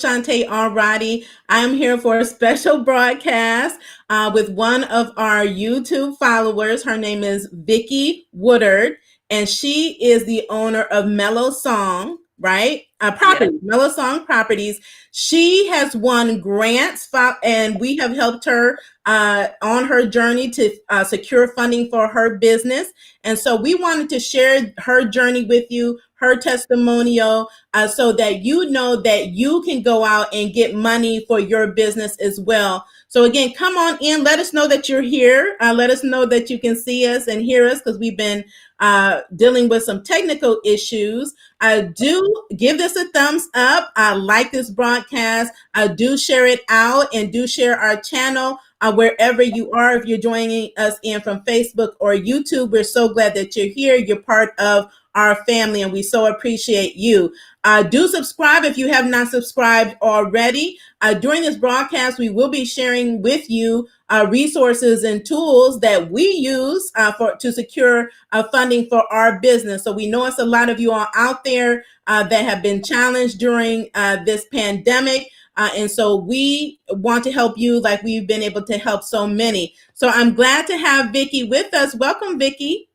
Shantae Alrighty. I am here for a special broadcast with one of our YouTube followers. Her name is Vickie Woodard, and she is the owner of Melison, right? Yeah. Melison Properties. She has won grants, and we have helped her on her journey to secure funding for her business. And so we wanted to share her journey with you, her testimonial, so that you know that you can go out and get money for your business as well. So again, come on in. Let us know that you're here. Let us know that you can see us and hear us because we've been dealing with some technical issues. I do give this a thumbs up. I like this broadcast. I do share it out and do share our channel wherever you are. If you're joining us in from Facebook or YouTube, we're so glad that you're here. You're part of our family and we so appreciate you. Do subscribe if you have not subscribed already. During this broadcast, we will be sharing with you resources and tools that we use to secure funding for our business. So we know it's a lot of you all out there that have been challenged during this pandemic. And so we want to help you like we've been able to help so many. So I'm glad to have Vickie with us. Welcome, Vickie.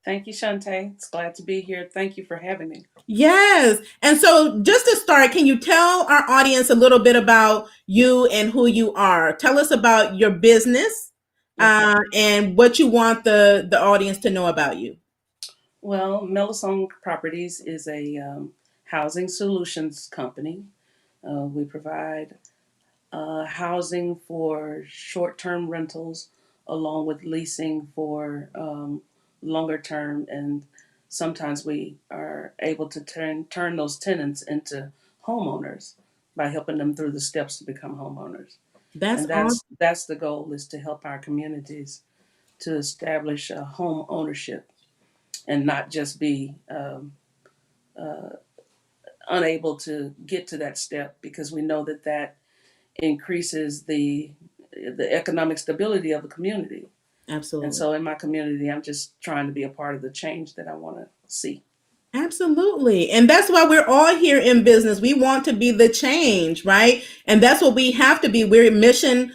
Thank you, Shantae. It's glad to be here. Thank you for having me. Yes. And so just to start, can you tell our audience a little bit about you and who you are? Tell us about your business Okay. and what you want the audience to know about you. Well, Melison Properties is a housing solutions company. We provide housing for short-term rentals along with leasing for longer term, and sometimes we are able to turn those tenants into homeowners by helping them through the steps to become homeowners. That's And awesome. that's the goal, is to help our communities to establish a home ownership and not just be uh, unable to get to that step, because we know that that increases the economic stability of the community. And Absolutely. so in my community, I'm just trying to be a part of the change that I want to see. Absolutely. And that's why we're all here in business. We want to be the change, right? And that's what we have to be. We're mission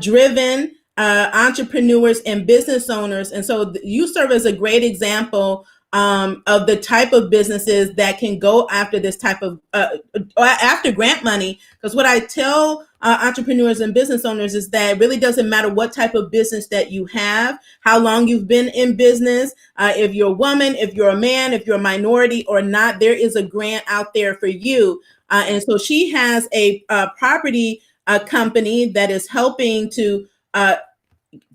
driven entrepreneurs and business owners. And so you serve as a great example of the type of businesses that can go after this type of after grant money. Because what I tell entrepreneurs and business owners is that it really doesn't matter what type of business that you have, how long you've been in business, if you're a woman, if you're a man, if you're a minority or not, there is a grant out there for you. And so she has a property company that is helping to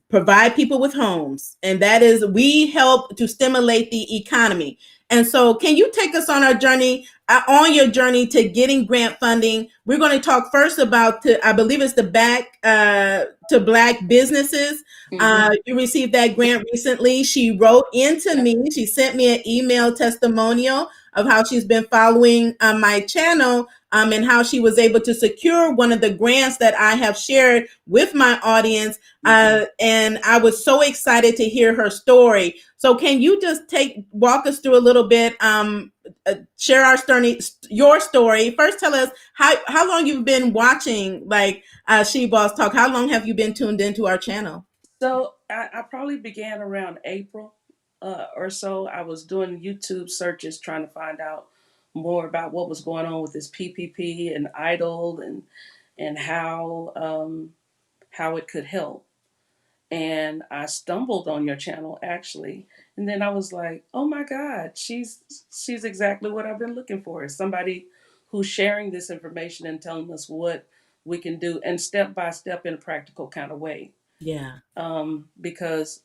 provide people with homes. And that is, we help to stimulate the economy. And so, can you take us on our journey, on your journey to getting grant funding? We're going to talk first about, I believe it's the Back to Black Businesses. Mm-hmm. You received that grant recently. She wrote into Yeah. me, she sent me an email testimonial of how she's been following my channel and how she was able to secure one of the grants that I have shared with my audience. Mm-hmm. And I was so excited to hear her story. So can you just walk us through a little bit, share your story. First, tell us how long you've been watching like She Boss Talk. How long have you been tuned into our channel? So I probably began around April or so. I was doing YouTube searches trying to find out more about what was going on with this PPP and Idle, and how it could help. And I stumbled on your channel actually, and then I was like, "Oh my God, she's exactly what I've been looking for. Somebody who's sharing this information and telling us what we can do, and step by step in a practical kind of way." Yeah. Because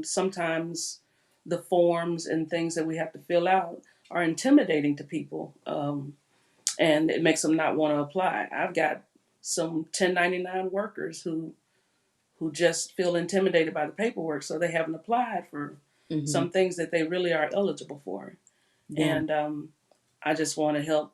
sometimes the forms and things that we have to fill out are intimidating to people, and it makes them not want to apply. I've got some 1099 workers who just feel intimidated by the paperwork, so they haven't applied for Hmm. some things that they really are eligible for. Yeah. And I just want to help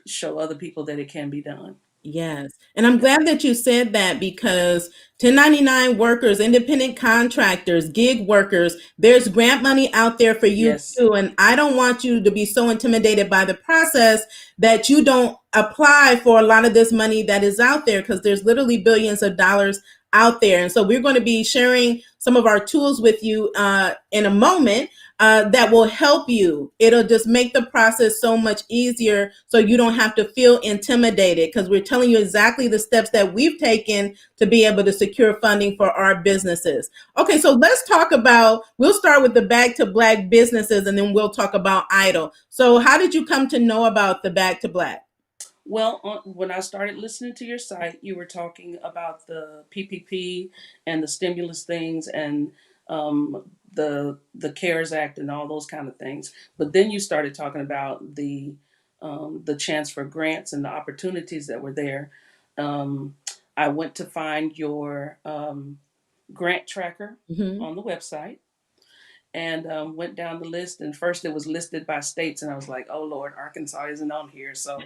show other people that it can be done. Yes. And I'm glad that you said that because 1099 workers, independent contractors, gig workers, there's grant money out there for you Yes. too. And I don't want you to be so intimidated by the process that you don't apply for a lot of this money that is out there because there's literally billions of dollars out there. And so we're going to be sharing some of our tools with you in a moment that will help you. It'll just make the process so much easier so you don't have to feel intimidated because we're telling you exactly the steps that we've taken to be able to secure funding for our businesses. Okay, so let's talk about, we'll start with the Back to Black businesses and then we'll talk about Idle. So how did you come to know about the Back to Black? Well, when I started listening to your site, you were talking about the PPP and the stimulus things and the CARES Act and all those kind of things. But then you started talking about the chance for grants and the opportunities that were there. Um, I went to find your grant tracker Mm-hmm. on the website and went down the list. And first, it was listed by states, and I was like, "Oh Lord, Arkansas isn't on here." So,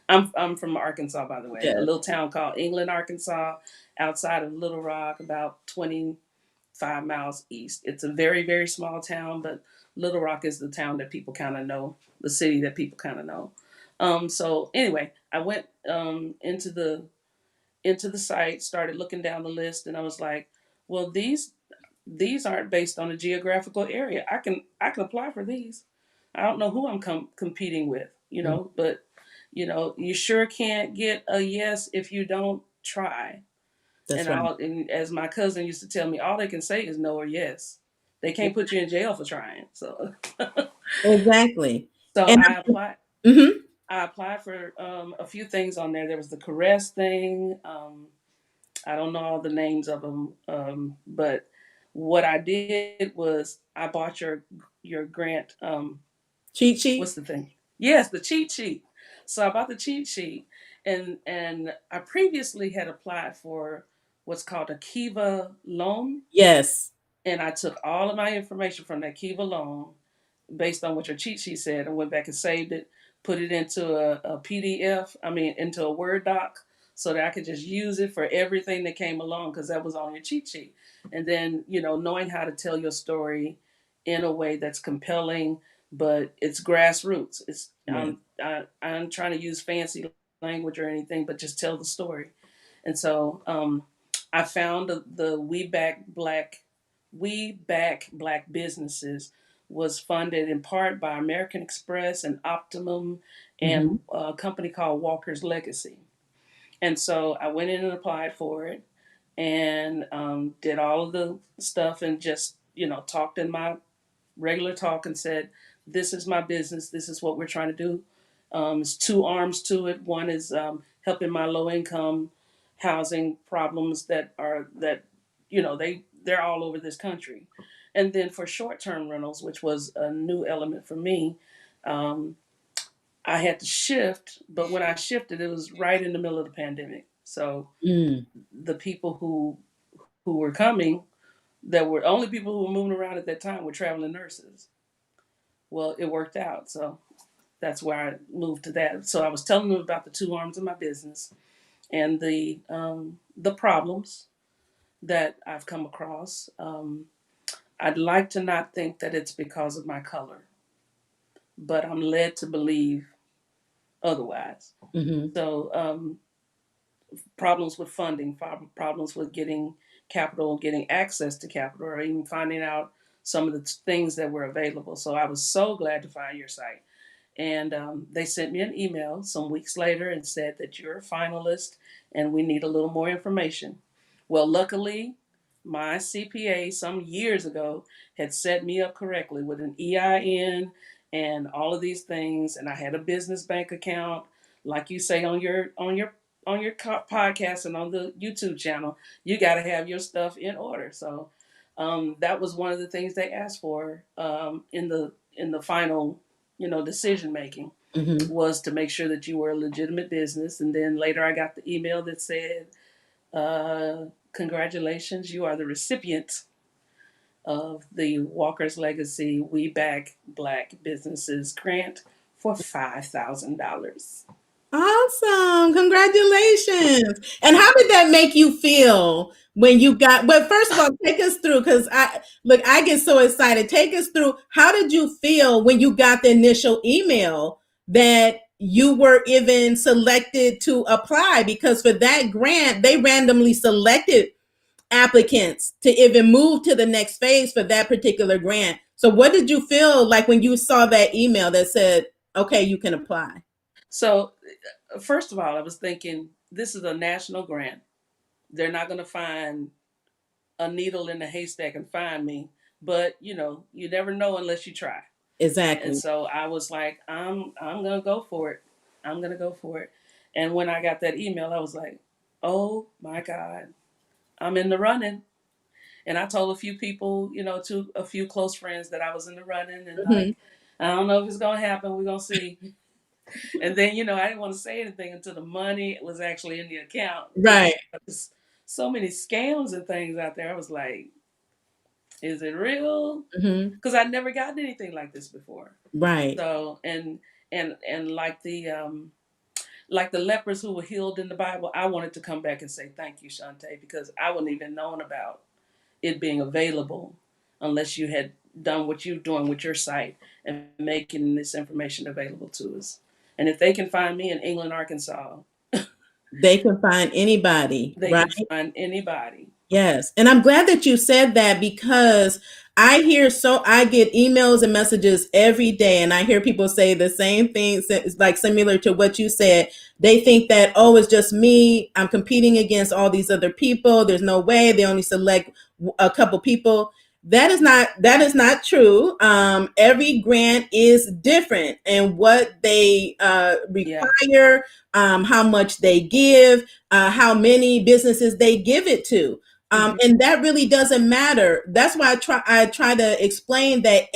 I'm from Arkansas, by the way, a Yes. little town called England, Arkansas, outside of Little Rock, about 25 miles east. It's a very very small town, but Little Rock is the town that people kind of know, the city that people kind of know. So anyway, I went into the site, started looking down the list, and I was like, "Well, these aren't based on a geographical area. I can apply for these. I don't know who I'm competing with, Mm, but you sure can't get a yes if you don't try. that's And right. and as my cousin used to tell me, all they can say is no or yes. They can't put you in jail for trying. So Exactly. so And mhm. I applied for a few things on there. There was the caress thing. I don't know all the names of them, but what I did was I bought your grant. Cheat What's sheet? the thing? Yes, the cheat sheet. So I bought the cheat sheet, and I previously had applied for what's called a Kiva loan, Yes. and I took all of my information from that Kiva loan based on what your cheat sheet said and went back and saved it, put it into a PDF, into a Word doc, so that I could just use it for everything that came along because that was on your cheat sheet. And then, knowing how to tell your story in a way that's compelling, but it's grassroots. Yeah. I'm trying to use fancy language or anything, but just tell the story. And so I found the We Back Black Businesses was funded in part by American Express and Optimum Hmm. and a company called Walker's Legacy. And so I went in and applied for it and did all of the stuff and just, talked in my regular talk and said, "This is my business. This is what we're trying to do." It's two arms to it. One is helping my low income housing problems that they're all over this country, and then for short term rentals, which was a new element for me. Um, I had to shift, but when I shifted, it was right in the middle of the pandemic. So Mm. the people who were coming, that were only people who were moving around at that time, were traveling nurses. Well, it worked out. So that's where I moved to that. So I was telling them about the two arms of my business and the problems that I've come across. I'd like to not think that it's because of my color, but I'm led to believe otherwise. Hmm. So problems with funding, problems with getting capital, getting access to capital, or even finding out some of the things that were available. So I was so glad to find your site. And they sent me an email some weeks later and said that you're a finalist and we need a little more information. Well, luckily, my CPA some years ago had set me up correctly with an EIN and all of these things, and I had a business bank account, like you say on your podcast and on the YouTube channel. You got to have your stuff in order. So that was one of the things they asked for in the final decision making, Hmm. was to make sure that you were a legitimate business. And then later I got the email that said, congratulations, you are the recipient of the Walker's Legacy We Back Black Businesses grant for $5,000. Awesome. Congratulations. Congratulations. And how did that make you feel when you got, but first of all, take us through, because I get so excited. Take us through, how did you feel when you got the initial email that you were even selected to apply? Because for that grant, they randomly selected applicants to even move to the next phase for that particular grant. So what did you feel like when you saw that email that said, okay, you can apply? So, first of all, I was thinking this is a national grant. They're not going to find a needle in a haystack and find me, but you never know unless you try. And Exactly. so I was like, I'm gonna go for it. I'm gonna go for it. And when I got that email, I was like, oh my God, I'm in the running. And I told a few people, to a few close friends that I was in the running, and Hmm. like, I don't know if it's gonna happen. We're gonna see. And then, I didn't want to say anything until the money was actually in the account because Right. there's so many scams and things out there. I was like, is it real? Hmm. Because I'd never gotten anything like this before. Right. So and like the lepers who were healed in the Bible, I wanted to come back and say thank you, Shantae, because I wouldn't even known about it being available unless you had done what you're doing with your site and making this information available to us. And if they can find me in England, Arkansas, They can find anybody, they right? can find anybody. Yes. And I'm glad that you said that, because I get emails and messages every day, and I hear people say the same things. It's like similar to what you said. They think that, oh, it's just me. I'm competing against all these other people. There's no way. They only select a couple people. That is not true. Every grant is different, and what they Yeah. require, how much they give, how many businesses they give it to. Hmm. And that really doesn't matter. That's why I try to explain that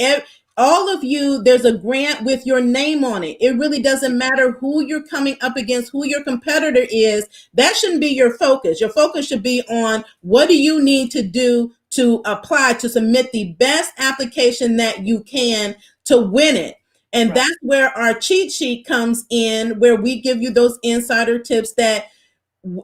all of you, there's a grant with your name on it. It really doesn't matter who you're coming up against, who your competitor is. That shouldn't be your focus. Your focus should be on, what do you need to do to apply, to submit the best application that you can to win it. And Right. that's where our cheat sheet comes in, where we give you those insider tips that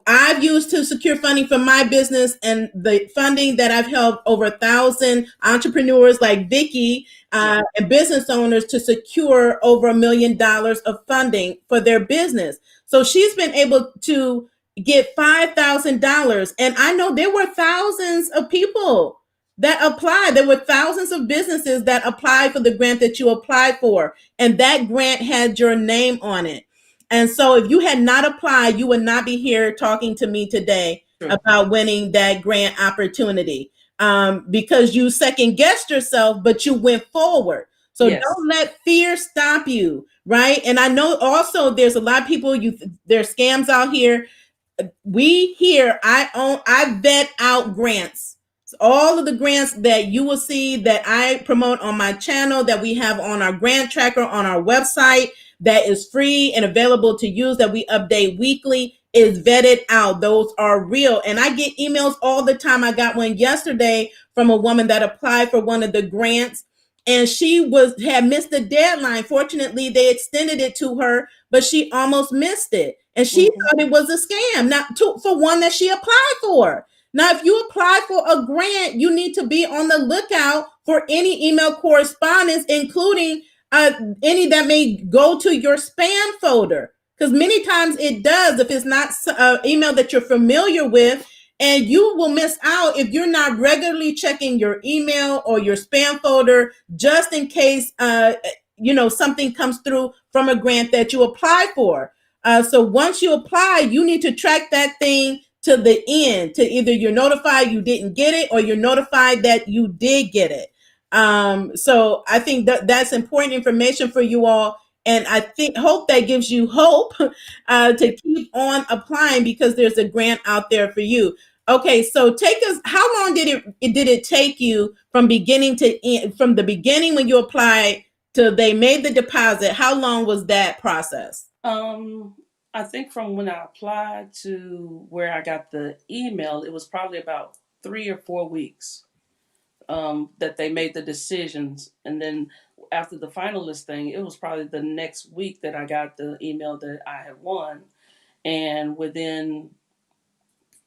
I've used to secure funding for my business, and the funding that I've helped over 1,000 entrepreneurs like Vickie, Yeah. and business owners to secure over $1 million of funding for their business. So she's been able to get $5,000. And I know there were thousands of people that applied. There were thousands of businesses that applied for the grant that you applied for. And that grant had your name on it. And so if you had not applied, you would not be here talking to me today True. about winning that grant opportunity, because you second guessed yourself, but you went forward. So Yes. don't let fear stop you, right? And I know also there's a lot of people, there's scams out here. We here, I vet out grants. So all of the grants that you will see that I promote on my channel, that we have on our grant tracker on our website, that is free and available to use, that we update weekly, is vetted out. Those are real. And I get emails all the time. I got one yesterday from a woman that applied for one of the grants, and she had missed the deadline. Fortunately, they extended it to her, but she almost missed it. And she Hmm. thought it was a scam, not for one that she applied for. Now, if you apply for a grant, you need to be on the lookout for any email correspondence, including any that may go to your spam folder. Because many times it does, if it's not email that you're familiar with, and you will miss out if you're not regularly checking your email or your spam folder, just in case something comes through from a grant that you apply for. So once you apply, you need to track that thing to the end, to either you're notified you didn't get it, or you're notified that you did get it. So I think that's important information for you all. And I hope that gives you hope to keep on applying, because there's a grant out there for you. Okay, so take us. How long did it take you from beginning to end, from the beginning when you applied till they made the deposit? How long was that process? Um, I think from when I applied to where I got the email, it was probably about 3 or 4 weeks that they made the decisions. And then after the finalist thing, it was probably the next week that I got the email that I had won. and within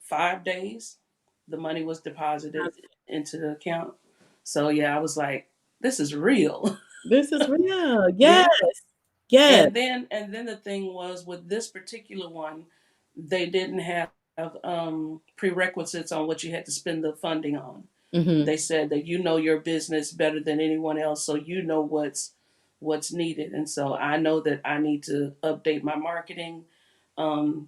5 days, the money was deposited into the account. So yeah, I was like, this is real. This is real. Yes. Yeah. Yes. And then the thing was with this particular one, they didn't have prerequisites on what you had to spend the funding on. They Mm-hmm. said that you know your business better than anyone else, so you know what's needed. And so I know that I need to update my marketing.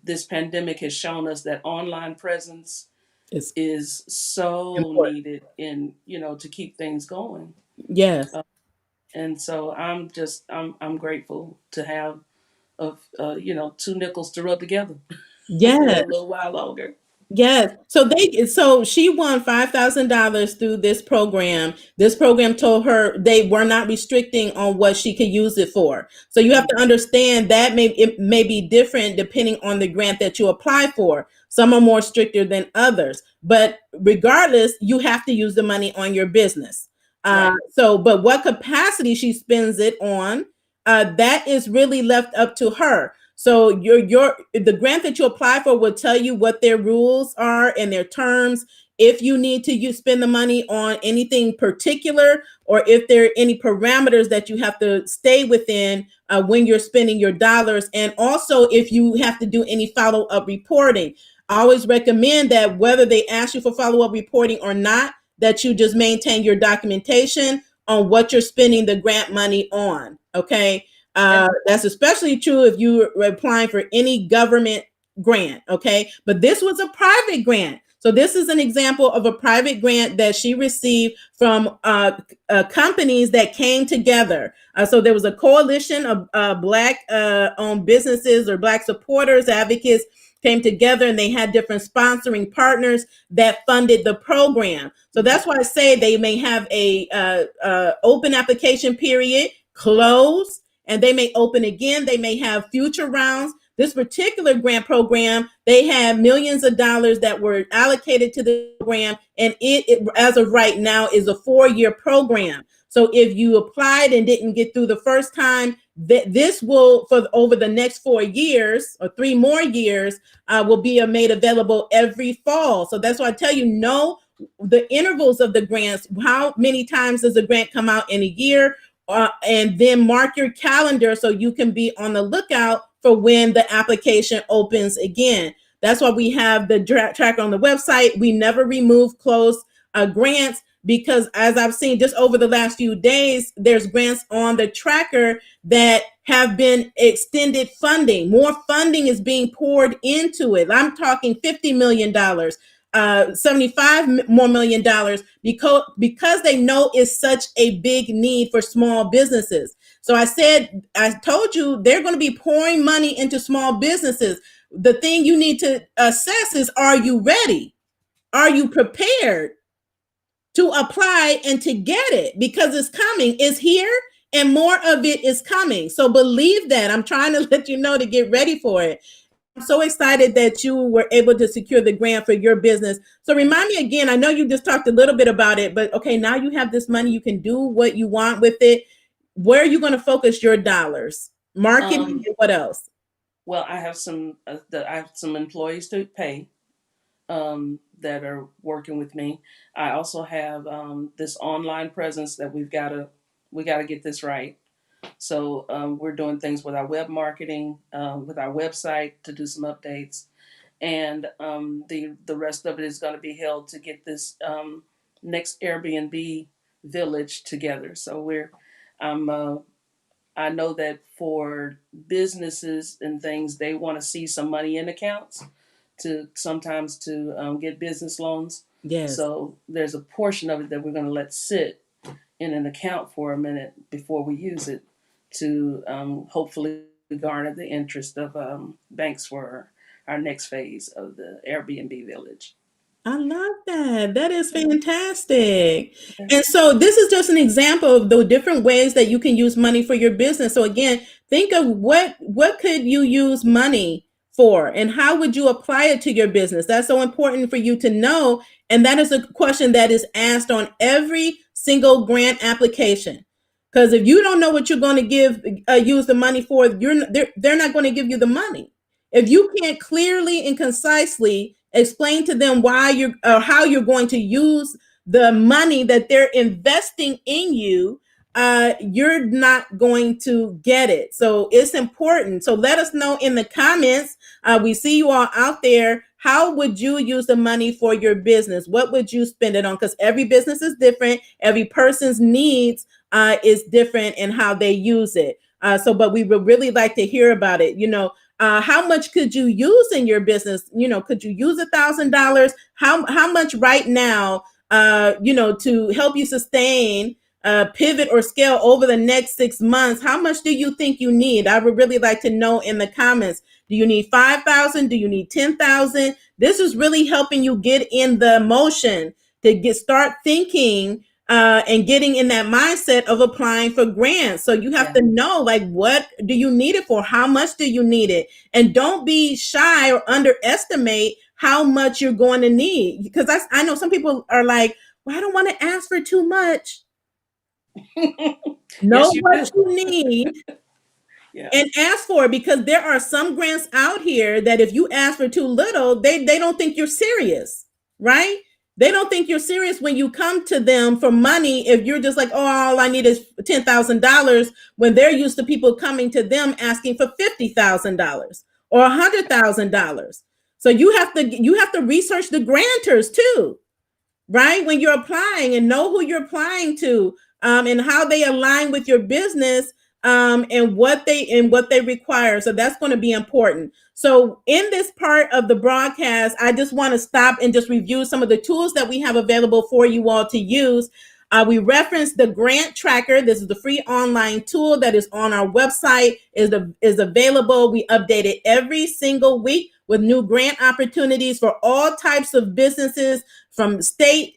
This pandemic has shown us that online presence It's is so important. needed in to keep things going. Yes. Uh, and so I'm grateful to have of two nickels to rub together for a Yes. little while longer. Yes. So she won $5,000 through this program. This program told her they were not restricting on what she could use it for. So you have to Mhm. understand that it may be different depending on the grant that you apply for. Some are more stricter than others, but regardless, you have to use the money on your business. Right. But what capacity she spends it on, that is really left up to her. So your the grant that you apply for will tell you what their rules are and their terms. If you need to spend the money on anything particular, or if there are any parameters that you have to stay within when you're spending your dollars, and also if you have to do any follow up reporting. I always recommend that whether they ask you for follow up reporting or not, that you just maintain your documentation on what you're spending the grant money on. Okay, And that's especially true if you are applying for any government grant. Okay. But this was a private grant. So this is an example of a private grant that she received from companies that came together. So there was a coalition of Black owned businesses or Black supporters, advocates came together, and they had different sponsoring partners that funded the program. So that's why I say they may have a open application period, close, and they may open again. They may have future rounds. This particular grant program, they had millions of dollars that were allocated to the program, and it as of right now is a 4-year program. So if you applied and didn't get through the first time, this will, for over the next 4 years or 3 more years, will be made available every fall. So that's why I tell you, know the intervals of the grants. How many times does a grant come out in a year? And then mark your calendar so you can be on the lookout for when the application opens again. That's why we have the tracker on the website. We never remove closed grants, because as I've seen just over the last few days, there's grants on the tracker that have been extended funding. More funding is being poured into it. I'm talking $50 million, $75 more million, because they know it's such a big need for small businesses. So I told you they're going to be pouring money into small businesses. The thing you need to assess is, are you ready? Are you prepared to apply and to get it? Because it's coming, it's here, and more of it is coming. So believe that. I'm trying to let you know to get ready for it. I'm so excited that you were able to secure the grant for your business. So remind me again, I know you just talked a little bit about it, but okay, now you have this money, you can do what you want with it. Where are you going to focus your dollars? Marketing um, and what else? well, I have some employees to pay that are working with me. I also have this online presence that we got to get this right. So we're doing things with our web marketing, with our website to do some updates, and the rest of it is going to be held to get this next Airbnb village together. So I'm I know that for businesses and things, they want to see some money in accounts to sometimes to get business loans. Yes. So there's a portion of it that we're going to let sit in an account for a minute before we use it to hopefully garner the interest of banks for our next phase of the Airbnb village. I love that. That is fantastic. And so this is just an example of the different ways that you can use money for your business. So again, think of what could you use money for, and how would you apply it to your business? That's so important for you to know, and that is a question that is asked on every single grant application. Because if you don't know what you're going to use the money for, they're not going to give you the money. If you can't clearly and concisely explain to them why you're or how you're going to use the money that they're investing in you, you're not going to get it. So it's important. So let us know in the comments. We see you all out there. How would you use the money for your business? What would you spend it on? Because every business is different. Every person's needs is different in how they use it. But we would really like to hear about it. How much could you use in your business? Could you use $1,000? How much right now? To help you sustain, pivot or scale over the next 6 months. How much do you think you need? I would really like to know in the comments. Do you need 5,000? Do you need 10,000? This is really helping you get in the motion to start thinking and getting in that mindset of applying for grants. So you have to know, like, what do you need it for? How much do you need it? And don't be shy or underestimate how much you're going to need. Because I know some people are like, well, I don't want to ask for too much. Know what you need. And ask for it, because there are some grants out here that if you ask for too little, they don't think you're serious, right? They don't think you're serious when you come to them for money. If you're just like, oh, all I need is $10,000, when they're used to people coming to them asking for $50,000 or $100,000. So you have to research the grantors too, right? When you're applying, and know who you're applying to, and how they align with your business, and what they require. So that's going to be important. So in this part of the broadcast, I just want to stop and just review some of the tools that we have available for you all to use. We referenced the grant tracker. This is the free online tool that is on our website, is available. We update it every single week with new grant opportunities for all types of businesses, from state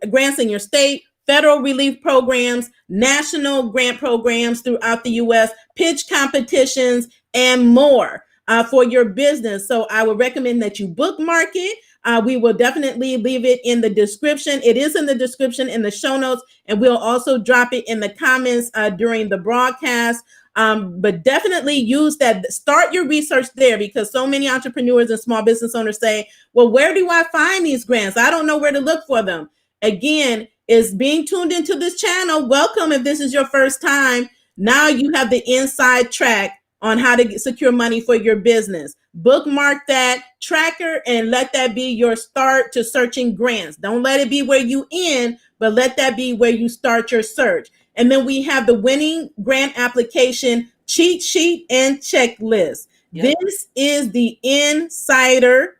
grants in your state, federal relief programs, national grant programs throughout the U.S., pitch competitions, and more for your business. So I would recommend that you bookmark it. We will definitely leave it in the description. It is in the description in the show notes, and we'll also drop it in the comments during the broadcast. But definitely use that. Start your research there, because so many entrepreneurs and small business owners say, well, where do I find these grants? I don't know where to look for them. Again, is being tuned into this channel. Welcome. If this is your first time, now you have the inside track on how to secure money for your business. Bookmark that tracker and let that be your start to searching grants. Don't let it be where you end, but let that be where you start your search. And then we have the winning grant application cheat sheet and checklist. This is the insider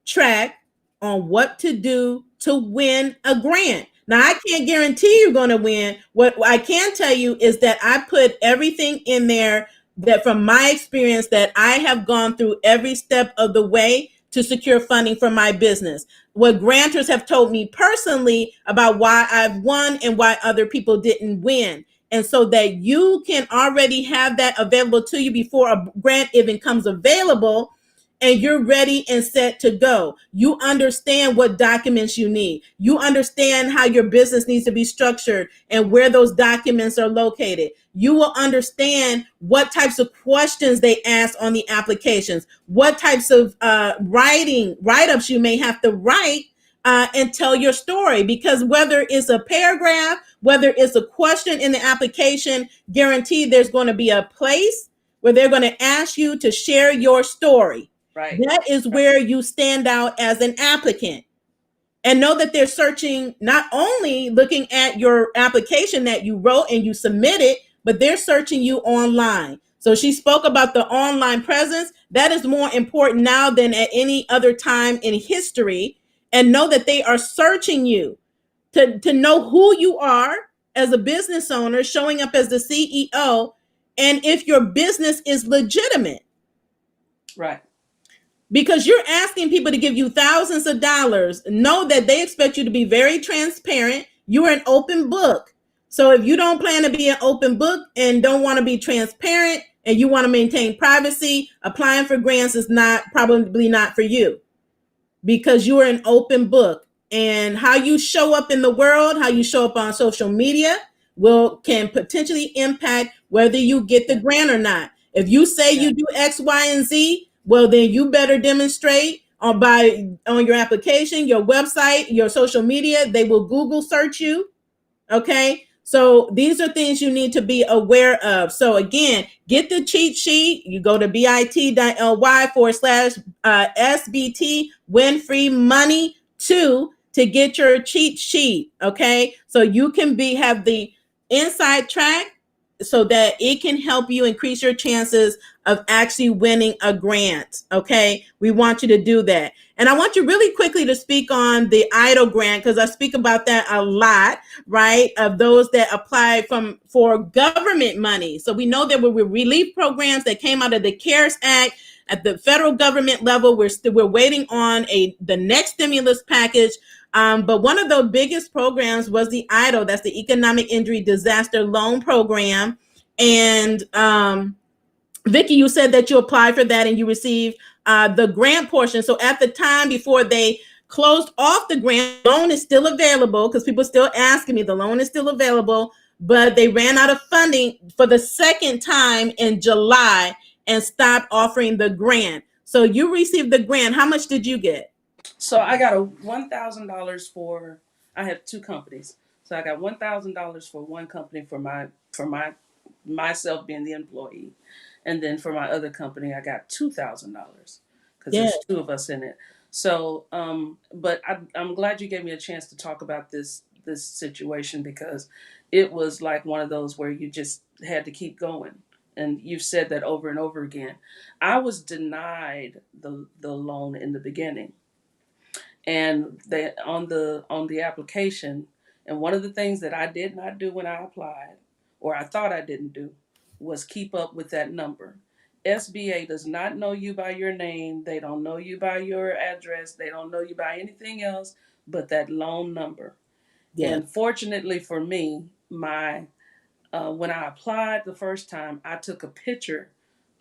track on what to do to win a grant. Now, I can't guarantee you're going to win. What I can tell you is that I put everything in there that, from my experience, that I have gone through every step of the way to secure funding for my business. What grantors have told me personally about why I've won and why other people didn't win. And so that you can already have that available to you before a grant even comes available, and you're ready and set to go. You understand what documents you need. You understand how your business needs to be structured and where those documents are located. You will understand what types of questions they ask on the applications, what types of write-ups you may have to write and tell your story. Because whether it's a paragraph, whether it's a question in the application, guaranteed there's going to be a place where they're going to ask you to share your story. Right. That is where you stand out as an applicant. And know that they're searching, not only looking at your application that you wrote and you submitted, but they're searching you online. So she spoke about the online presence. That is more important now than at any other time in history. And know that they are searching you to know who you are as a business owner, showing up as the CEO, and if your business is legitimate. Right. Because you're asking people to give you thousands of dollars. Know that they expect you to be very transparent. You're an open book. So if you don't plan to be an open book and don't want to be transparent and you want to maintain privacy, applying for grants is probably not for you, because you're an open book. And how you show up in the world, how you show up on social media can potentially impact whether you get the grant or not. If you say you do X, Y, and Z, Well, then you better demonstrate on your application, your website, your social media. They will Google search you. Okay. So these are things you need to be aware of. So again, get the cheat sheet. You go to bit.ly/SBT win free money to get your cheat sheet. Okay. So you can have the inside track so that it can help you increase your chances of actually winning a grant. Okay. We want you to do that. And I want you really quickly to speak on the EIDL grant because I speak about that a lot, right? Of those that apply for government money. So we know there were relief programs that came out of the CARES Act at the federal government level. We're waiting on the next stimulus package. But one of the biggest programs was the EIDL, that's the Economic Injury Disaster Loan Program. And Vickie, you said that you applied for that and you received the grant portion. So at the time before they closed off the grant, the loan is still available because people are still asking me. The loan is still available, but they ran out of funding for the second time in July and stopped offering the grant. So you received the grant. How much did you get? So I got a $1,000 for. I have two companies, so I got $1,000 for one company for myself being the employee, and then for my other company I got $2,000 because Yeah. there's two of us in it. So, but I'm glad you gave me a chance to talk about this situation because it was like one of those where you just had to keep going. And you've said that over and over again. I was denied the loan in the beginning, and they on the application, and one of the things that I did not do when I applied, or I thought I didn't do, was keep up with that number. SBA does not know you by your name, they don't know you by your address, they don't know you by anything else but that loan number. Yeah. And fortunately for me, my when I applied the first time, I took a picture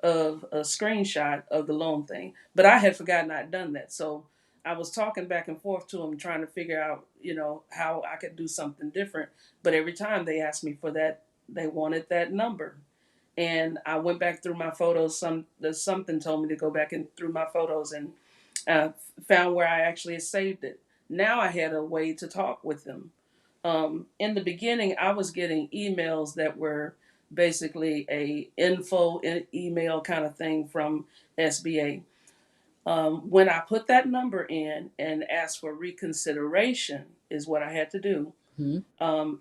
of a screenshot of the loan thing, but I had forgotten I'd done that. So I was talking back and forth to them, trying to figure out, how I could do something different. But every time they asked me for that, they wanted that number. And I went back through my photos. Something told me to go back and through my photos and uh, found where I actually had saved it. Now I had a way to talk with them. In the beginning, I was getting emails that were basically a email kind of thing from SBA. When I put that number in and asked for reconsideration, is what I had to do. Mhm.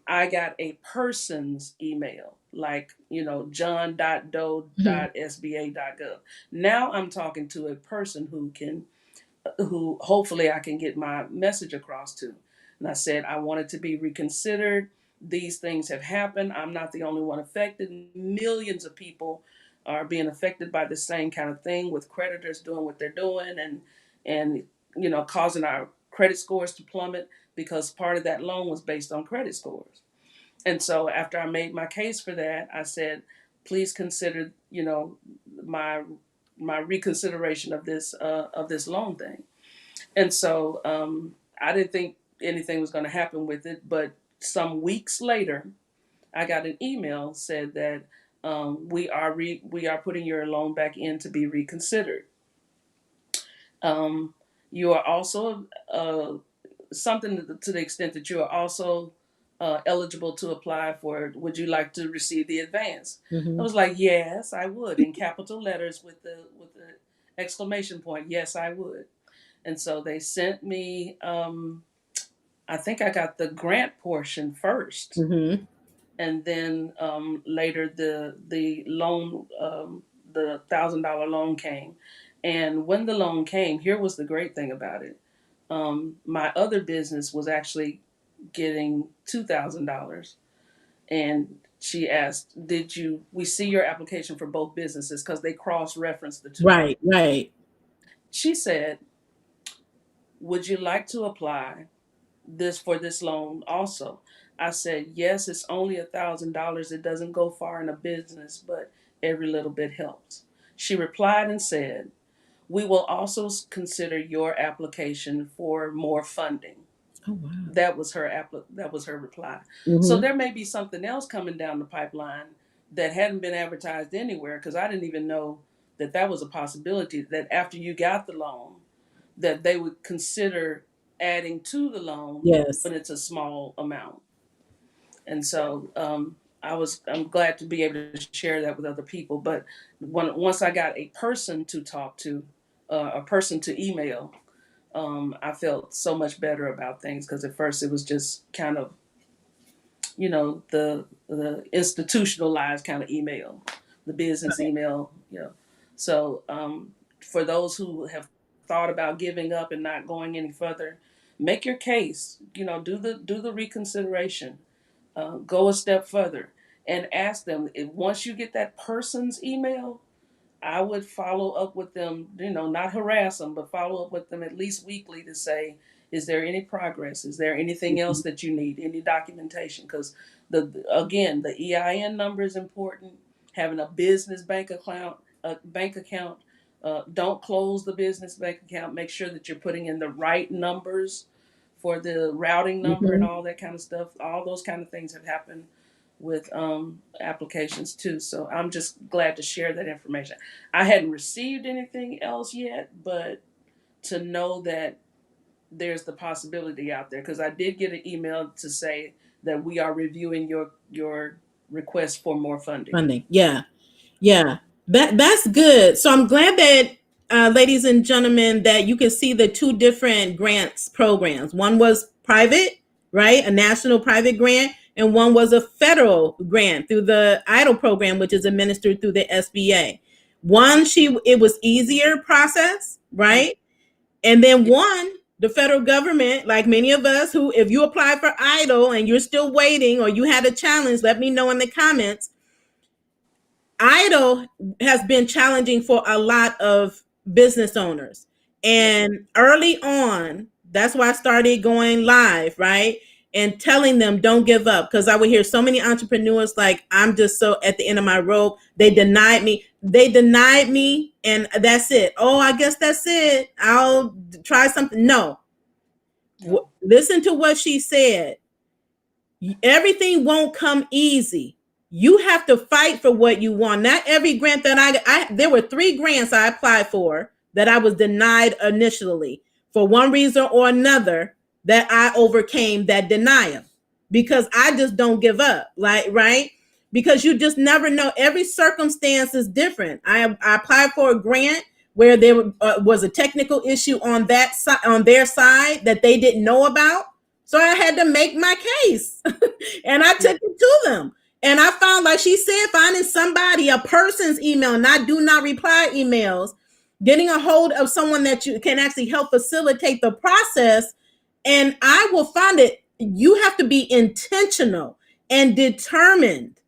I got a person's email, like, Mhm. john.doe.sba.gov. Now I'm talking to a person who hopefully I can get my message across to. And I said, I want it to be reconsidered. These things have happened. I'm not the only one affected. Millions of people are being affected by the same kind of thing, with creditors doing what they're doing, and causing our credit scores to plummet because part of that loan was based on credit scores. And so after I made my case for that, I said, please consider, my my reconsideration of this loan thing. And so I didn't think anything was going to happen with it. But some weeks later, I got an email said that we are putting your loan back in to be reconsidered. Um, you are also something to the extent that you are also eligible to apply for. Would you like to receive the advance? I Mhm. was like, yes, I would, in capital letters with the exclamation point. Yes, I would. And so they sent me. I think I got the grant portion first, Mhm. and then later the loan, the $1,000 loan came. And when the loan came, here was the great thing about it. My other business was actually getting $2,000, and she asked, "Did you? We see your application for both businesses because they cross reference the two." Right. Right. She said, "Would you like to apply this loan also?" I said, yes, it's only $1,000. It doesn't go far in a business, but every little bit helps. She replied and said, we will also consider your application for more funding. Oh wow. That was her reply. So Mhm. there may be something else coming down the pipeline that hadn't been advertised anywhere, because I didn't even know that that was a possibility, that after you got the loan, that they would consider adding to the loan Yes. when it's a small amount. And so I'm glad to be able to share that with other people. But once I got a person to talk to, a person to email, I felt so much better about things, because at first it was just kind of, the institutionalized kind of email, the business email, So for those who have thought about giving up and not going any further, make your case. Do the reconsideration. Go a step further and ask them, if once you get that person's email, I would follow up with them, not harass them, but follow up with them at least weekly to say, is there any progress? Is there anything else that you need? Any documentation? Because the EIN number is important. Having a business bank account. Don't close the business bank account. Make sure that you're putting in the right numbers for the routing number and Mhm. all that kind of stuff. All those kind of things have happened with applications too. So I'm just glad to share that information. I hadn't received anything else yet, but to know that there's the possibility out there, because I did get an email to say that we are reviewing your request for more funding. Funding. Yeah. Yeah, that's good. So I'm glad that, ladies and gentlemen, that you can see the two different grants programs. One was private, right, a national private grant, and one was a federal grant through the EIDL program, which is administered through the SBA. It was easier process, Mm, right, and then yeah, one. The federal government, like many of us, who, if you apply for EIDL and you're still waiting or you had a challenge, let me know in the comments. Idle has been challenging for a lot of business owners. yeah, And early on, that's why I started going live, right? And telling them don't give up. Because I would hear so many entrepreneurs like, I'm just so at the end of my rope. They denied me. They denied me, and that's it. Oh, I guess that's it. I'll try something. No. no, Listen to what she said. Everything won't come easy. You have to fight for what you want. Not every grant that I there were 3 grants I applied for that I was denied initially for one reason or another, that I overcame that denial because I just don't give up. Like, right? Because you just never know. Every circumstance is different. I applied for a grant where there was a technical issue on on their side that they didn't know about. So I had to make my case and I yeah, took it to them. And I found, like she said, finding somebody, a person's email, not do not reply emails, getting a hold of someone that you can actually help facilitate the process. And I will find it. You have to be intentional and determined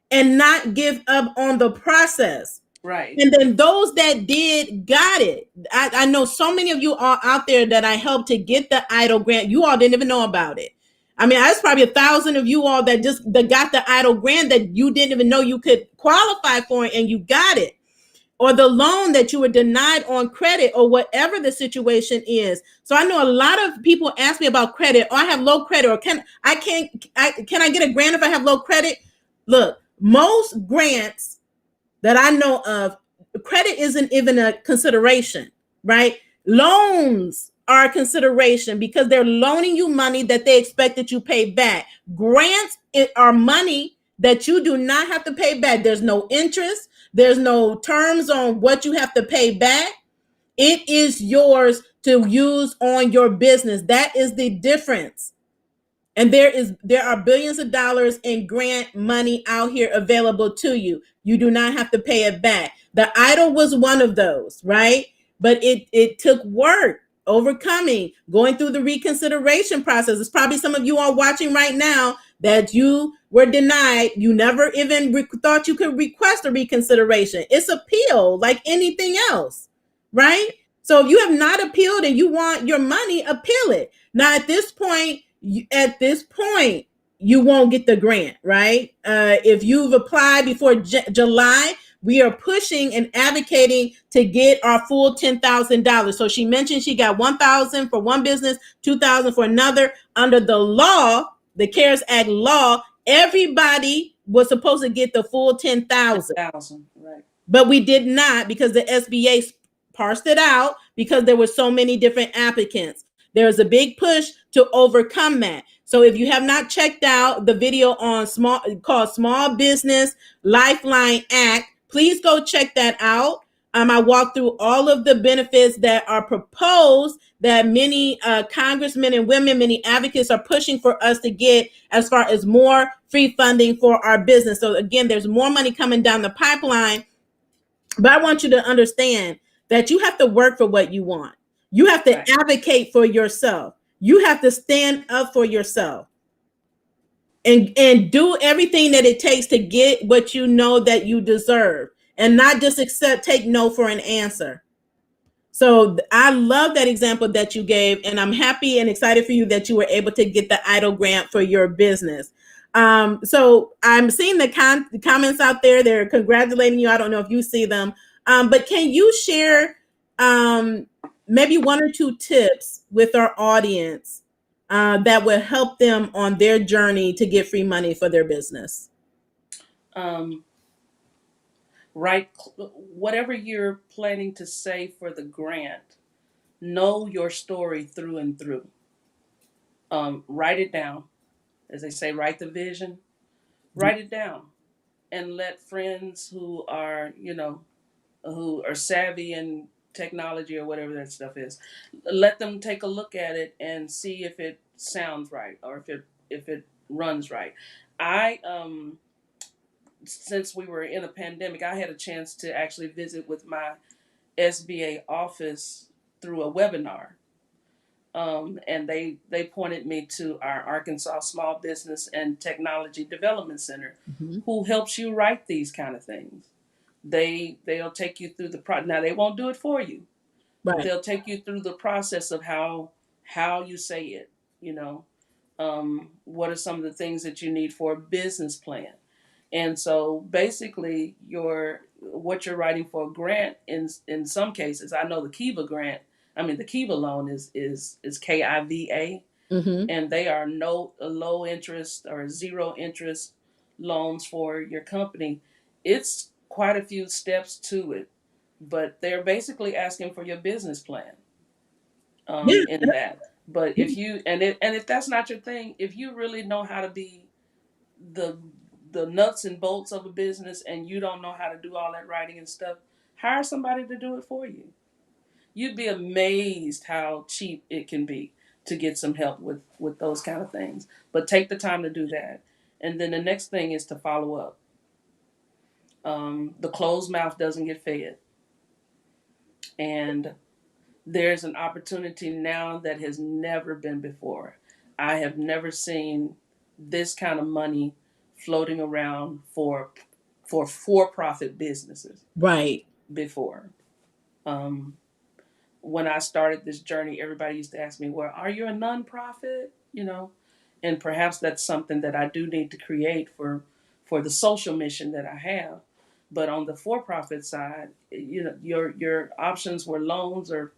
and not give up on the process. right, And then those that did got it. I know so many of you are out there that I helped to get the EIDL grant. You all didn't even know about it. I mean, there's probably 1,000 of you all that got the EIDL grant that you didn't even know you could qualify for, and you got it. Or the loan that you were denied on credit, or whatever the situation is. So I know a lot of people ask me about credit. Or I have low credit, or can I get a grant if I have low credit? Look, most grants that I know of, credit isn't even a consideration, right? Loans are a consideration because they're loaning you money that they expect that you pay back. Grants are money that you do not have to pay back. There's no interest, there's no terms on what you have to pay back. It is yours to use on your business. That is the difference. And there are billions of dollars in grant money out here available to you. You do not have to pay it back. The EIDL was one of those, right? But it took work, overcoming, going through the reconsideration process. It's probably some of you are watching right now that you were denied. You never even thought you could request a reconsideration. It's appeal like anything else, right? So if you have not appealed and you want your money, appeal it. Now at this point, you won't get the grant, right? If you've applied before July, we are pushing and advocating to get our full $10,000. So she mentioned she got 1,000 for one business, 2,000 for another. Under the law, the CARES Act law, everybody was supposed to get the full 10,000. 10,000, right, but we did not, because the SBA parsed it out because there were so many different applicants. There is a big push to overcome that. So if you have not checked out the video on Small Business Lifeline Act, please go check that out. I walked through all of the benefits that are proposed that many congressmen and women, many advocates are pushing for us to get, as far as more free funding for our business. So again, there's more money coming down the pipeline, but I want you to understand that you have to work for what you want. You have to Right. advocate for yourself. You have to stand up for yourself and do everything that it takes to get what you know that you deserve, and not just take no for an answer. So I love that example that you gave, and I'm happy and excited for you that you were able to get the EIDL grant for your business. So I'm seeing the comments out there. They're congratulating you. I don't know if you see them, but can you share maybe one or two tips with our audience that will help them on their journey to get free money for their business? Um, write whatever you're planning to say for the grant. Know your story through and through. Write it down. As they say, write the vision. Write it down, and let friends who are, who are savvy in technology or whatever that stuff is, let them take a look at it and see if it sounds right or if it runs right. I Since we were in a pandemic, I had a chance to actually visit with my SBA office through a webinar. And they pointed me to our Arkansas Small Business and Technology Development Center, Mm-hmm. who helps you write these kind of things. They'll take you through the now they won't do it for you, but Right. they'll take you through the process of how you say it. What are some of the things that you need for a business plan? And so basically, what you're writing for a grant, in some cases, I know the Kiva grant. I mean, the Kiva loan is KIVA, Mm-hmm. and they are no low interest or zero interest loans for your company. It's quite a few steps to it, but they're basically asking for your business plan Yeah. in that. But if that's not your thing, if you really know how to be the the nuts and bolts of a business and you don't know how to do all that writing and stuff, hire somebody to do it for you. You'd be amazed how cheap it can be to get some help with those kind of things. But take the time to do that. And then the next thing is to follow up. The closed mouth doesn't get fed. And there's an opportunity now that has never been before. I have never seen this kind of money floating around for-profit businesses Right. before. Um, when I started this journey, everybody used to ask me, "Well, are you a nonprofit?" And perhaps that's something that I do need to create for the social mission that I have. But on the for-profit side, your options were loans or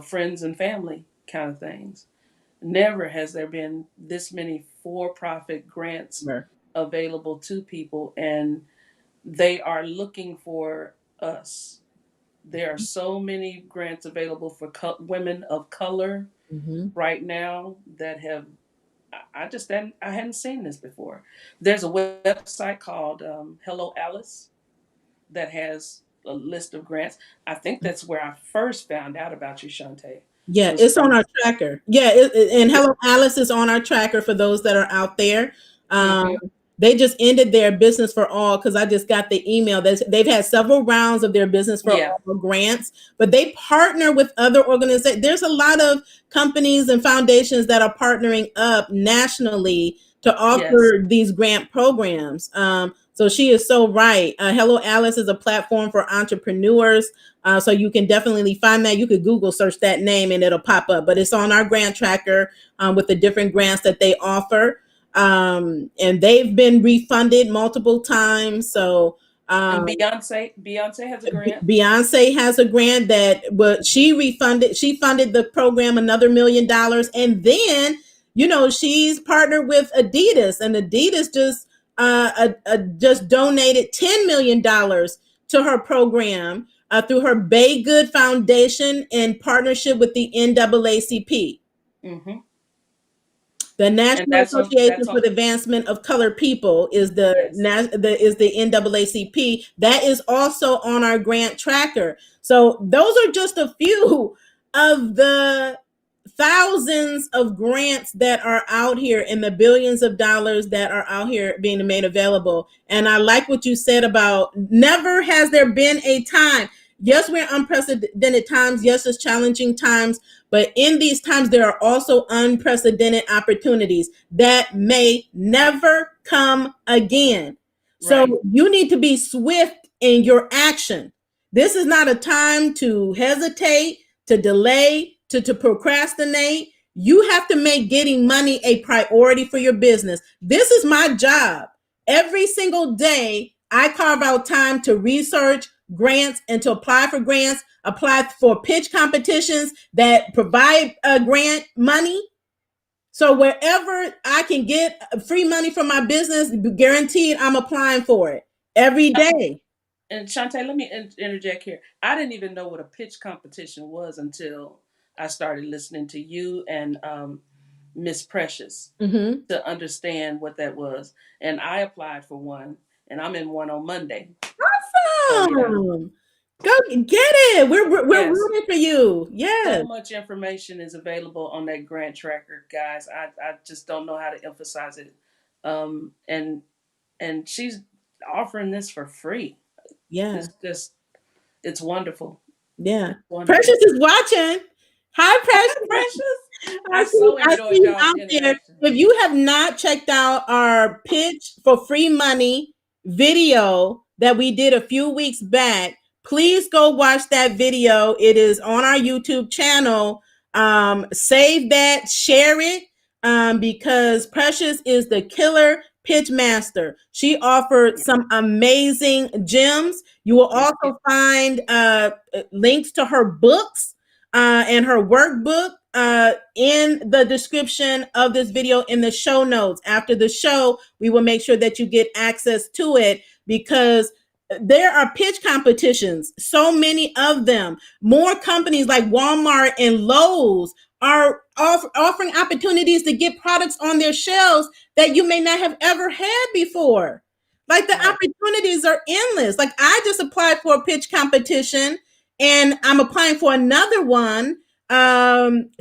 friends and family kind of things. Never has there been this many for-profit grants Sure. available to people, and they are looking for us. There are so many grants available for women of color Mm-hmm. right now that have I hadn't seen this before. There's a website called Hello Alice that has a list of grants. I think that's where I first found out about you, Shantae, Yeah, was it's on from. our tracker. Yeah, and Hello Alice is on our tracker for those that are out there. Um, Mm-hmm. they just ended their Business for All because I just got the email. They've had several rounds of their Business for Yeah. All grants, but they partner with other organizations. There's a lot of companies and foundations that are partnering up nationally to Yes. offer these grant programs. So she is so right. Hello Alice is a platform for entrepreneurs. So you can definitely find that. You could Google search that name and it'll pop up. But it's on our grant tracker with the different grants that they offer. And they've been refunded multiple times. So And um, Beyonce has a grant. Beyonce has a grant that she refunded. She funded the program another $1 million, and then she's partnered with Adidas, and Adidas just donated $10 million to her program through her Bay Good Foundation in partnership with the NAACP. Mm-hmm. The And National that's on. Association That's for on. the Advancement of Colored People is Yes. the NAACP. That is also on our grant tracker. So those are just a few of the thousands of grants that are out here and the billions of dollars that are out here being made available. And I like what you said about never has there been a time. Yes, we're unprecedented times. Yes, it's challenging times. But in these times, there are also unprecedented opportunities that may never come again. Right. So you need to be swift in your action. This is not a time to hesitate, to delay, to procrastinate. You have to make getting money a priority for your business. This is my job. Every single day, I carve out time to research grants and to apply for grants, apply for pitch competitions that provide grant money. So wherever I can get free money from my business, guaranteed I'm applying for it every day. And Shantae, let me interject here. I didn't even know what a pitch competition was until I started listening to you and Miss Precious Mm-hmm. to understand what that was. And I applied for one, and I'm in one on Monday. So yeah, Awesome. Go get it. We're yes. rooting for you. So Yes. much information is available on that grant tracker, guys. I just don't know how to emphasize it. Um, and and she's offering this for free. Yeah. It's just it's wonderful. Yeah. It's wonderful. Precious is watching. Hi, Precious. Precious. I I so see enjoyed you y'all's out there. interaction. If you have not checked out our pitch for free money video that we did a few weeks back, please go watch that video. It is on our YouTube channel. Save that, share it, because Precious is the killer pitch master. She offered some amazing gems. You will Thank you. also find links to her books and her workbook in the description of this video in the show notes. After the show, we will make sure that you get access to it because there are pitch competitions, so many of them. More companies like Walmart and Lowe's are offering opportunities to get products on their shelves that you may not have ever had before. Like the Right. opportunities are endless. Like I just applied for a pitch competition and I'm applying for another one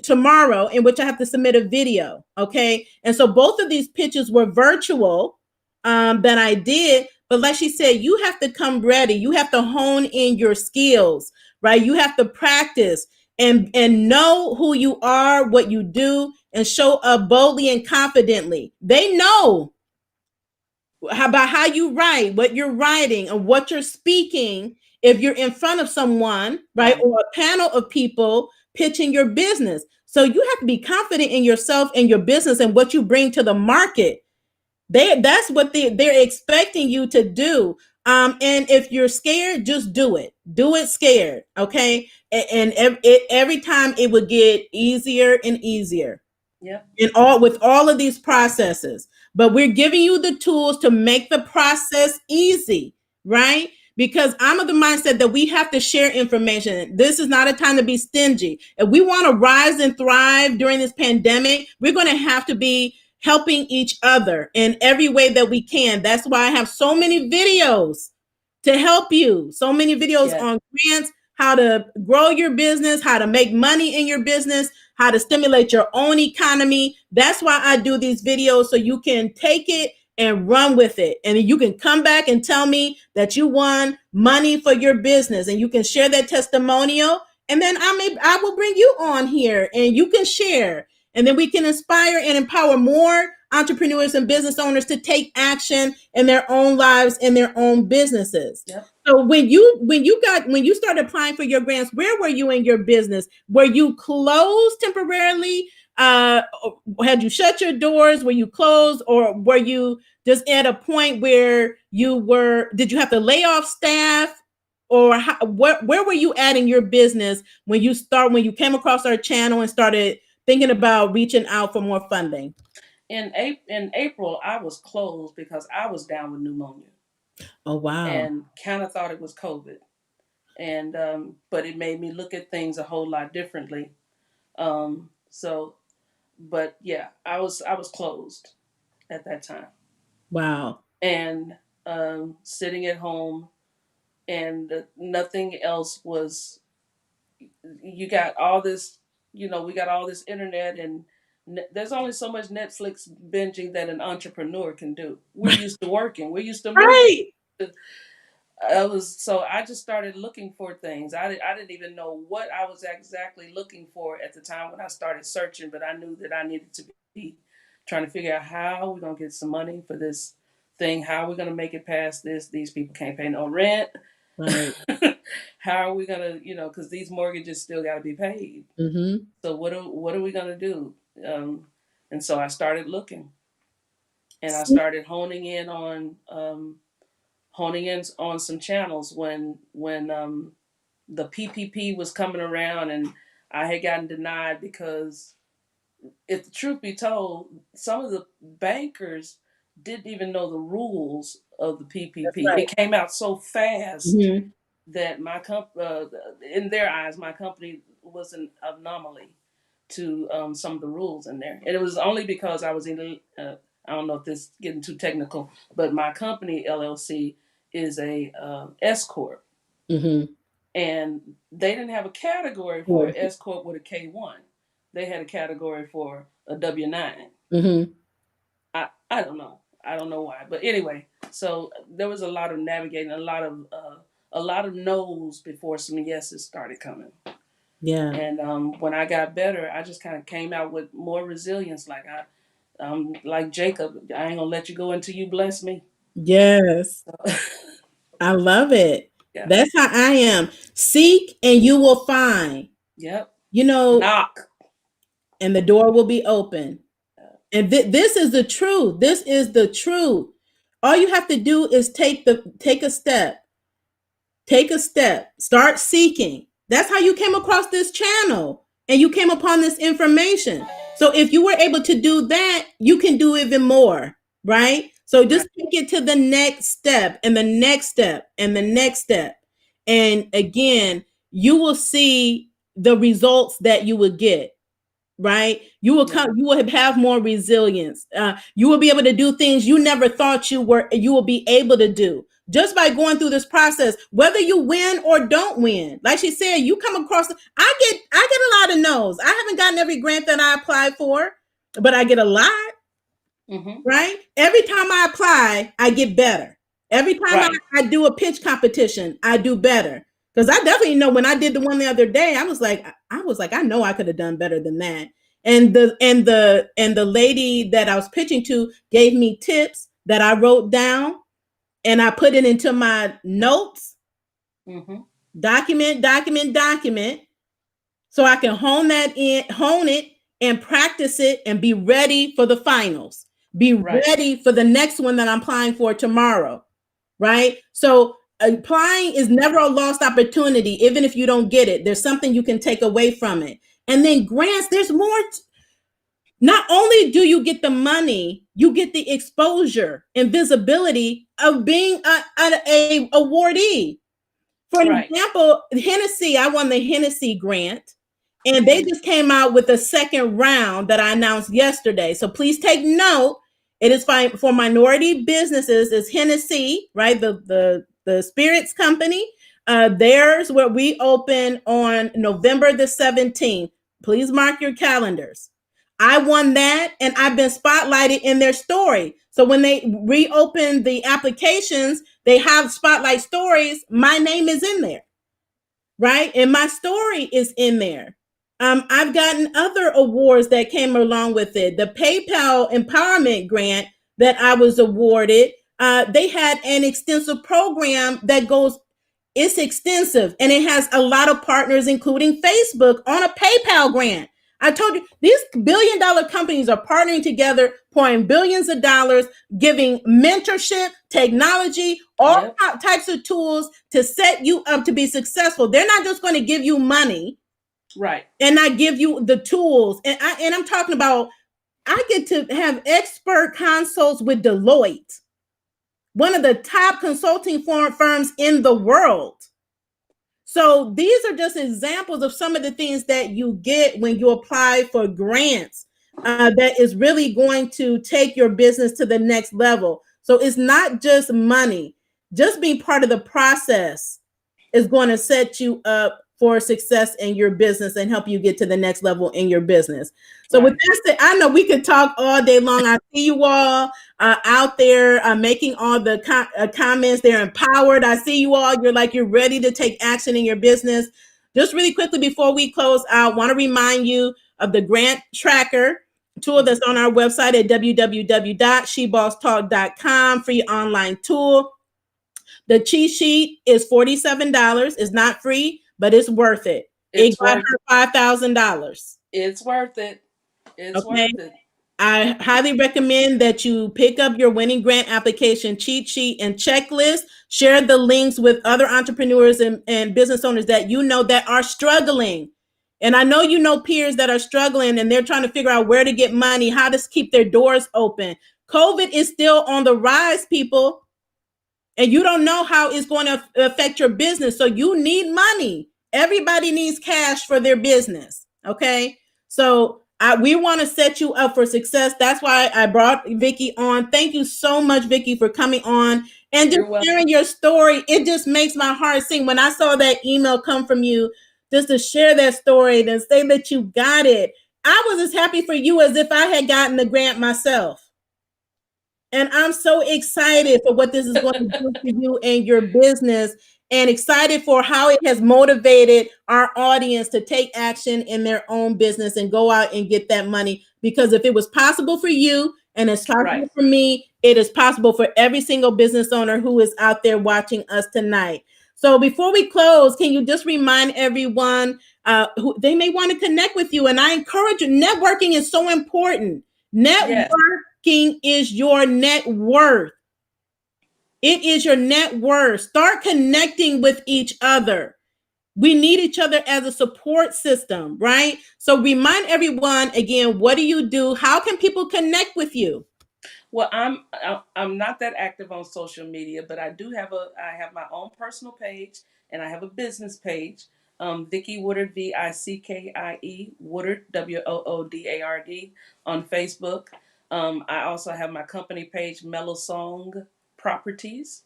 tomorrow in which I have to submit a video. Okay. And so both of these pitches were virtual that I did. But like she said, you have to come ready. You have to hone in your skills, right? You have to practice and know who you are, what you do, and show up boldly and confidently. They know about how you write, what you're writing, and what you're speaking if you're in front of someone, right, Right. or a panel of people pitching your business. So you have to be confident in yourself and your business and what you bring to the market. That's what they're expecting you to do. And if you're scared, just do it. Do it scared, okay? Every time it would get easier and easier Yep. in all with all of these processes, but we're giving you the tools to make the process easy, right? Because I'm of the mindset that we have to share information. This is not a time to be stingy. If we want to rise and thrive during this pandemic, we're going to have to be helping each other in every way that we can. That's why I have so many videos to help you. So many videos Yes. on grants, how to grow your business, how to make money in your business, how to stimulate your own economy. That's why I do these videos so you can take it and run with it. And you can come back and tell me that you won money for your business and you can share that testimonial. And then I will bring you on here and you can share. And then we can inspire and empower more entrepreneurs and business owners to take action in their own lives and their own businesses. Yep. So when you started applying for your grants, where were you in your business? Were you closed temporarily? Had you shut your doors? Were you closed, or were you just at a point where you were? Did you have to lay off staff, or where were you at in your business when you came across our channel and started thinking about reaching out for more funding? In April, I was closed because I was down with pneumonia. Oh, wow. and kind of thought it was COVID. And but it made me look at things a whole lot differently. So, but yeah, I was closed at that time, Wow. and sitting at home, and nothing else was. You got all this, we got all this internet, and there's only so much Netflix binging that an entrepreneur can do. We're used to working. We're used to moving. Right. I just started looking for things. I didn't even know what I was exactly looking for at the time when I started searching, but I knew that I needed to be trying to figure out how we're gonna get some money for this thing, how we're gonna make it past this. These people can't pay no rent. Right. How are we gonna, because these mortgages still got to be paid. Mm-hmm. So what are we gonna do? Um, and so I started looking, and I started honing in on some channels when the PPP was coming around, and I had gotten denied because, if the truth be told, some of the bankers didn't even know the rules of the That's PPP. right. It came out so fast Mm-hmm. that in their eyes, my company was an anomaly to some of the rules in there, and it was only because I was in. I don't know if this is getting too technical, but my company LLC is a S corp, Mm-hmm. and they didn't have a category for S corp with a K1. They had a category for a W9. Mm-hmm. I don't know. I don't know why, but anyway, so there was a lot of navigating, a lot of no's before some yeses started coming. Yeah. And when I got better, I just kind of came out with more resilience. Like Jacob, I ain't gonna let you go until you bless me. Yes. So, I love it. yeah, That's how I am. Seek and you will find. yep. You know, Knock. and the door will be open. And this is the truth. This is the truth. All you have to do is take a step. Take a step. Start seeking. That's how you came across this channel and you came upon this information. So if you were able to do that, you can do even more, right? So Right. just take it to the next step and the next step and the next step. And again, you will see the results that you would get, right? You will Yeah. come, you will have more resilience. You will be able to do things you never thought you will be able to do just by going through this process, whether you win or don't win. Like she said, you come across, I get a lot of no's. I haven't gotten every grant that I applied for, but I get a lot, Mm-hmm. right? Every time I apply, I get better. Every time Right. I do a pitch competition, I do better. Because I definitely know when I did the one the other day, I was like, I know I could have done better than that. And the lady that I was pitching to gave me tips that I wrote down and I put it into my notes, Mm-hmm. document, so I can hone it and practice it and be ready for the finals. Be Right. ready for the next one that I'm applying for tomorrow, right? So applying is never a lost opportunity, even if you don't get it. There's something you can take away from it. And then grants, there's more. Not only do you get the money, you get the exposure and visibility of being a awardee. For an Right. example, Hennessy, I won the Hennessy grant, and they Mm-hmm. just came out with a second round that I announced yesterday. So please take note. It is fine for minority businesses. It's Hennessy, right? The spirits company. Theirs where we open on November the 17th. Please mark your calendars. I won that, and I've been spotlighted in their story. So when they reopen the applications, they have spotlight stories. My name is in there, right? And my story is in there. I've gotten other awards that came along with it. The PayPal Empowerment Grant that I was awarded, they had an extensive program that goes, it's extensive and it has a lot of partners, including Facebook, on a PayPal grant. I told you, these billion-dollar companies are partnering together, pouring billions of dollars, giving mentorship, technology, all Yep. types of tools to set you up to be successful. They're not just going to give you money Right. and not give you the tools. And I'm talking about, I get to have expert consults with Deloitte. one of the top consulting firms in the world. So these are just examples of some of the things that you get when you apply for grants that is really going to take your business to the next level. So it's not just money. Just being part of the process is going to set you up for success in your business and help you get to the next level in your business. So with that said, I know we could talk all day long. I see you all out there making all the comments. They're empowered. I see you all. You're ready to take action in your business. Just really quickly before we close out, I want to remind you of the grant tracker tool that's on our website at www.shebosstalk.com. Free online tool. The cheat sheet is $47. It's not free, but it's worth it. It got her $5,000. It's worth it. It's worth it. I highly recommend that you pick up your winning grant application cheat sheet and checklist. Share the links with other entrepreneurs and business owners that you know that are struggling. And I know you know peers that are struggling and they're trying to figure out where to get money, how to keep their doors open. COVID is still on the rise, people. And you don't know how it's going to affect your business. So you need money. Everybody needs cash for their business. Okay. So we want to set you up for success. That's why I brought Vickie on. Thank you so much, Vickie, for coming on and just sharing your story. It just makes my heart sing. When I saw that email come from you, just to share that story and say that you got it, I was as happy for you as if I had gotten the grant myself. And I'm so excited for what this is going to do for you and your business, and excited for how it has motivated our audience to take action in their own business and go out and get that money. Because if it was possible for you and it's possible for me, it is possible for every single business owner who is out there watching us tonight. So before we close, can you just remind everyone who they may want to connect with you? And I encourage you, networking is so important. Networking is your net worth. It is your net worth. Start connecting with each other. We need each other as a support system, right? So remind everyone again, what do you do? How can people connect with you? Well, I'm not that active on social media, but I have my own personal page and I have a business page. Vickie Woodard, Vickie Woodard, Woodard on Facebook. I also have my company page, Melison Properties,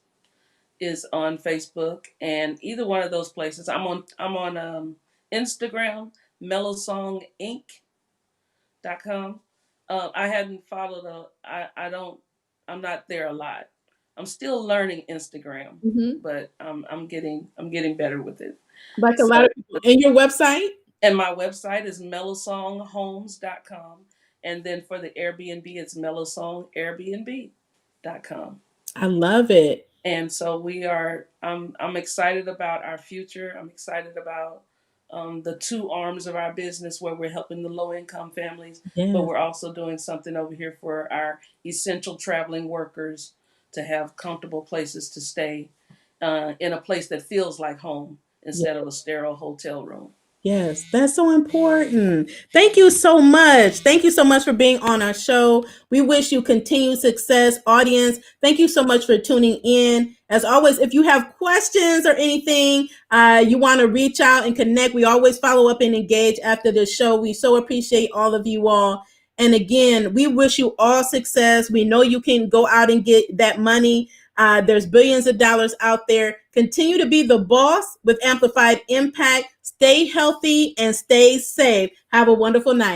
is on Facebook, and either one of those places. I'm on Instagram, melisonginc.com. I hadn't followed I'm not there a lot. I'm still learning Instagram, but I'm getting better with it. Like a lot of people. And your website? And my website is melisonhomes.com. And then for the Airbnb, it's melisonairbnb.com. I love it. And so I'm excited about our future. I'm excited about the two arms of our business where we're helping the low-income families, but we're also doing something over here for our essential traveling workers to have comfortable places to stay in a place that feels like home instead of a sterile hotel room. Yes, that's so important. Thank you so much. Thank you so much for being on our show. We wish you continued success, audience. Thank you so much for tuning in. As always, if you have questions or anything, you want to reach out and connect, we always follow up and engage after the show. We so appreciate all of you all. And again, we wish you all success. We know you can go out and get that money. There's billions of dollars out there. Continue to be the boss with amplified impact. Stay healthy and stay safe. Have a wonderful night.